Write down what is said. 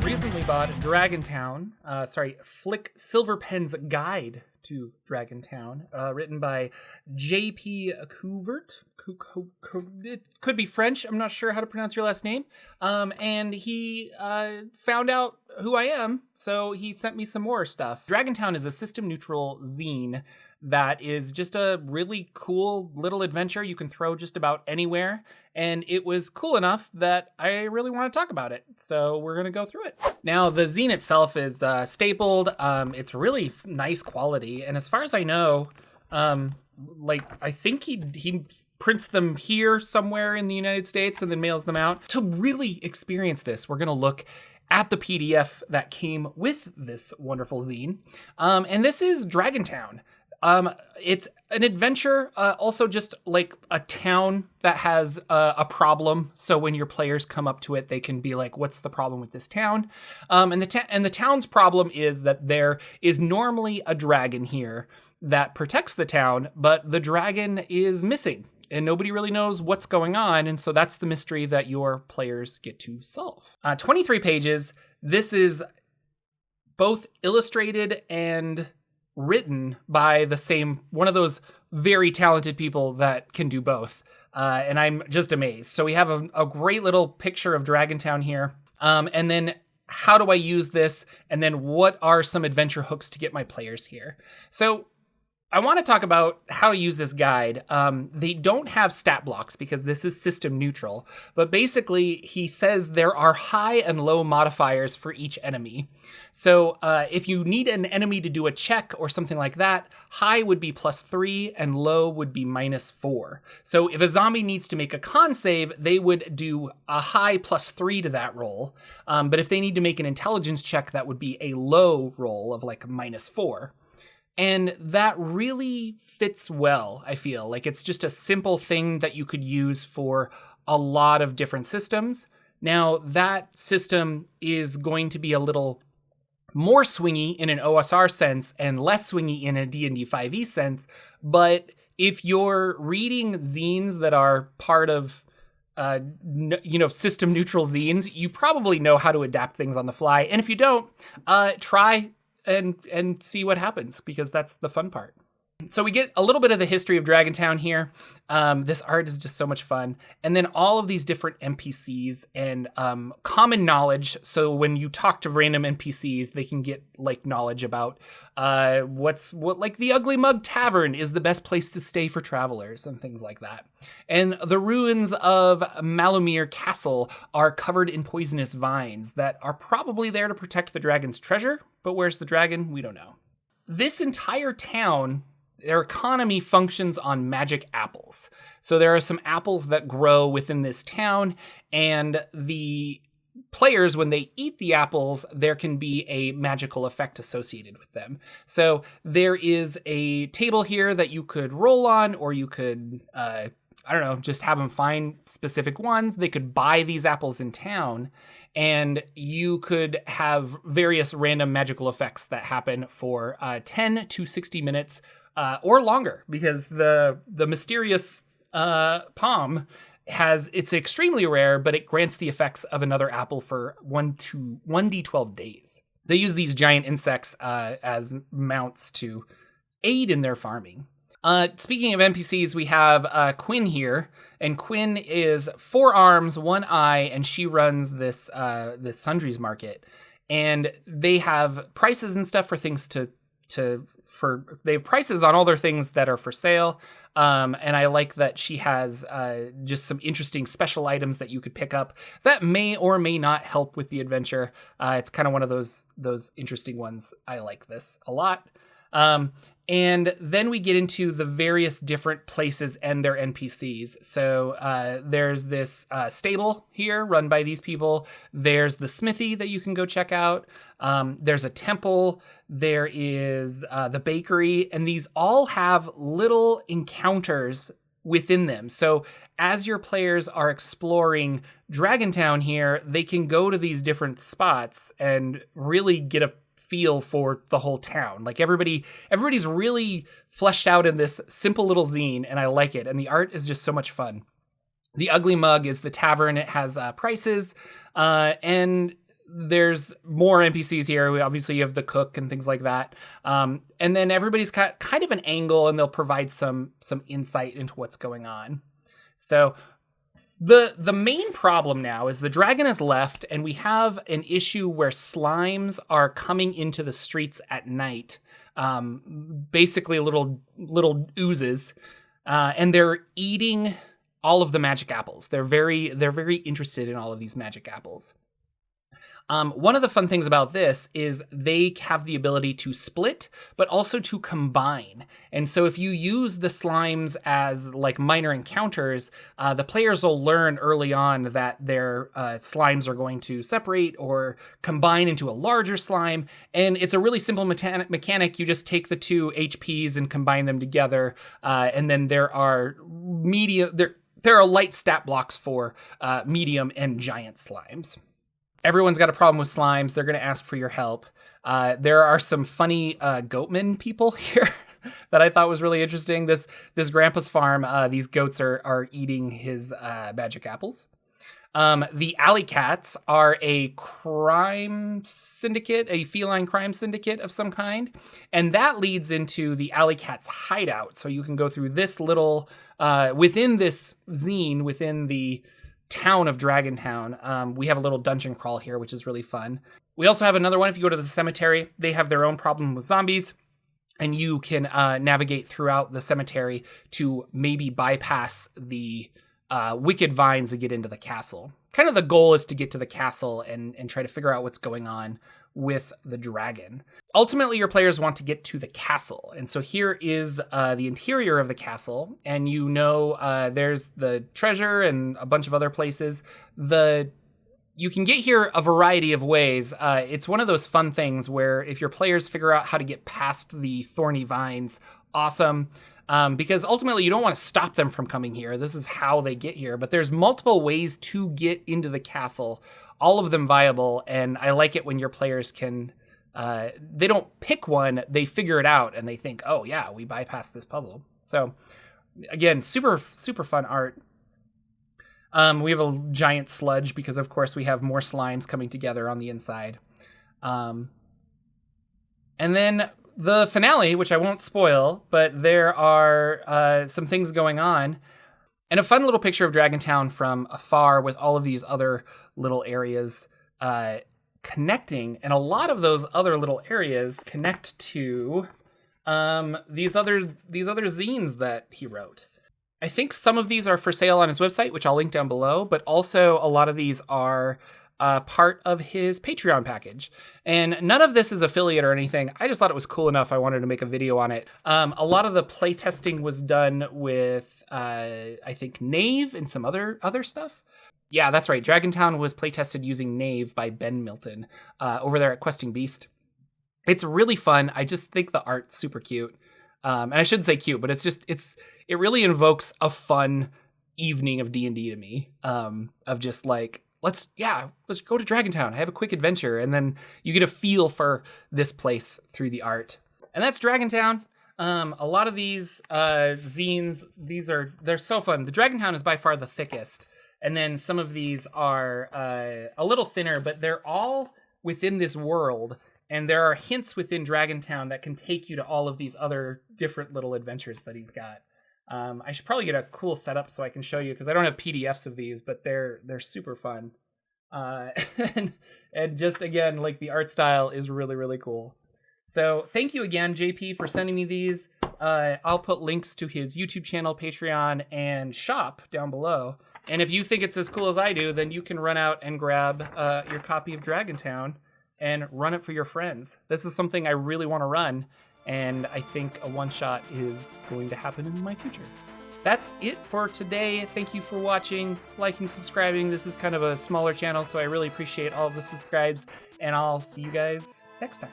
recently bought Dragontown, Flick Silverpen's Guide to Dragontown, written by JP Coovert. It could be French. I'm not sure how to pronounce your last name. And he found out who I am, so he sent me some more stuff. Dragontown is a system-neutral zine that is just a really cool little adventure you can throw just about anywhere. And it was cool enough that I really want to talk about it. So we're going to go through it. Now, the zine itself is stapled. It's really nice quality. And as far as I know, I think he prints them here somewhere in the United States and then mails them out. To really experience this, we're going to look at the PDF that came with this wonderful zine. And this is Dragontown. It's an adventure, also just like a town that has a problem. So when your players come up to it, they can be like, what's the problem with this town? And the town's problem is that there is normally a dragon here that protects the town, but the dragon is missing and nobody really knows what's going on. And so that's the mystery that your players get to solve. 23 pages. This is both illustrated and written by one of those very talented people that can do both. And I'm just amazed. So we have a great little picture of Dragontown here. And then how do I use this? And then what are some adventure hooks to get my players here? So I want to talk about how to use this guide. They don't have stat blocks because this is system neutral, but basically he says there are high and low modifiers for each enemy. So if you need an enemy to do a check or something like that, high would be +3 and low would be -4. So if a zombie needs to make a con save, they would do a high +3 to that roll. But if they need to make an intelligence check, that would be a low roll of like -4. And that really fits well, I feel. Like it's just a simple thing that you could use for a lot of different systems. Now, that system is going to be a little more swingy in an OSR sense and less swingy in a D&D 5e sense. But if you're reading zines that are part of system neutral zines, you probably know how to adapt things on the fly. And if you don't, try and see what happens, because that's the fun part. So we get a little bit of the history of Dragontown here. This art is just so much fun. And then all of these different NPCs and common knowledge. So when you talk to random NPCs, they can get like knowledge about what the Ugly Mug Tavern is the best place to stay for travelers and things like that. And the ruins of Malumir Castle are covered in poisonous vines that are probably there to protect the dragon's treasure. But where's the dragon? We don't know. This entire town, their economy functions on magic apples. So there are some apples that grow within this town, and the players, when they eat the apples, there can be a magical effect associated with them. So there is a table here that you could roll on, or you could, just have them find specific ones. They could buy these apples in town, and you could have various random magical effects that happen for 10 to 60 minutes or longer, because the mysterious palm it's extremely rare, but it grants the effects of another apple for 1d12 days. They use these giant insects as mounts to aid in their farming. Speaking of NPCs, we have Quinn here, and Quinn is 4 arms, 1 eye, and she runs this sundries market. And they have prices and stuff for things they have prices on all their things that are for sale. And I like that she has just some interesting special items that you could pick up that may or may not help with the adventure. It's kind of one of those interesting ones. I like this a lot. And then we get into the various different places and their NPCs. So there's this stable here run by these people. There's the smithy that you can go check out. There's a temple. There is the bakery. And these all have little encounters within them. So as your players are exploring Dragontown here, they can go to these different spots and really get a feel for the whole town. Like everybody's really fleshed out in this simple little zine, and I like it. And the art is just so much fun. The Ugly Mug is the tavern. It has prices, and there's more NPCs here. We obviously have the cook and things like that. And then everybody's got kind of an angle, and they'll provide some insight into what's going on. So the main problem now is the dragon has left, and we have an issue where slimes are coming into the streets at night. Basically little oozes, and they're eating all of the magic apples. They're very interested in all of these magic apples. One of the fun things about this is they have the ability to split, but also to combine. And so if you use the slimes as like minor encounters, the players will learn early on that their slimes are going to separate or combine into a larger slime. And it's a really simple mechanic. You just take the two HPs and combine them together. And then there are there are light stat blocks for medium and giant slimes. Everyone's got a problem with slimes. They're going to ask for your help. There are some funny goatman people here that I thought was really interesting. This grandpa's farm, these goats are eating his magic apples. The alley cats are a crime syndicate, a feline crime syndicate of some kind. And that leads into the alley cat's hideout. So you can go through this little, within this zine, within the town of Dragontown, we have a little dungeon crawl here, which is really fun. We also have another one. If you go to the cemetery, they have their own problem with zombies, and you can navigate throughout the cemetery to maybe bypass the wicked vines and get into the castle. Kind of the goal is to get to the castle and try to figure out what's going on with the dragon. Ultimately, your players want to get to the castle. And so here is the interior of the castle. And you know there's the treasure and a bunch of other places. You can get here a variety of ways. It's one of those fun things where if your players figure out how to get past the thorny vines, awesome. Because ultimately you don't want to stop them from coming here. This is how they get here. But there's multiple ways to get into the castle, all of them viable. And I like it when your players can, they don't pick one, they figure it out and they think, oh yeah, we bypassed this puzzle. So again, super fun art. We have a giant sludge because of course we have more slimes coming together on the inside. And then the finale, which I won't spoil, but there are some things going on. And a fun little picture of Dragontown from afar with all of these other little areas connecting. And a lot of those other little areas connect to these other zines that he wrote. I think some of these are for sale on his website, which I'll link down below, but also a lot of these are part of his Patreon package. And none of this is affiliate or anything. I just thought it was cool enough I wanted to make a video on it. A lot of the playtesting was done with, I think, Knave and some other stuff. Yeah, that's right. Dragontown was playtested using Knave by Ben Milton over there at Questing Beast. It's really fun. I just think the art's super cute. And I shouldn't say cute, but it really invokes a fun evening of D&D to me. Of just like, let's go to Dragontown. I have a quick adventure. And then you get a feel for this place through the art. And that's Dragontown. A lot of these zines, they're so fun. The Dragontown is by far the thickest. And then some of these are a little thinner, but they're all within this world. And there are hints within Dragontown that can take you to all of these other different little adventures that he's got. I should probably get a cool setup so I can show you, because I don't have PDFs of these, but they're super fun. And just again, like the art style is really, really cool. So thank you again, JP, for sending me these. I'll put links to his YouTube channel, Patreon, and shop down below. And if you think it's as cool as I do, then you can run out and grab your copy of Dragontown and run it for your friends. This is something I really want to run, and I think a one-shot is going to happen in my future. That's it for today. Thank you for watching, liking, subscribing. This is kind of a smaller channel, so I really appreciate all of the subscribes, and I'll see you guys next time.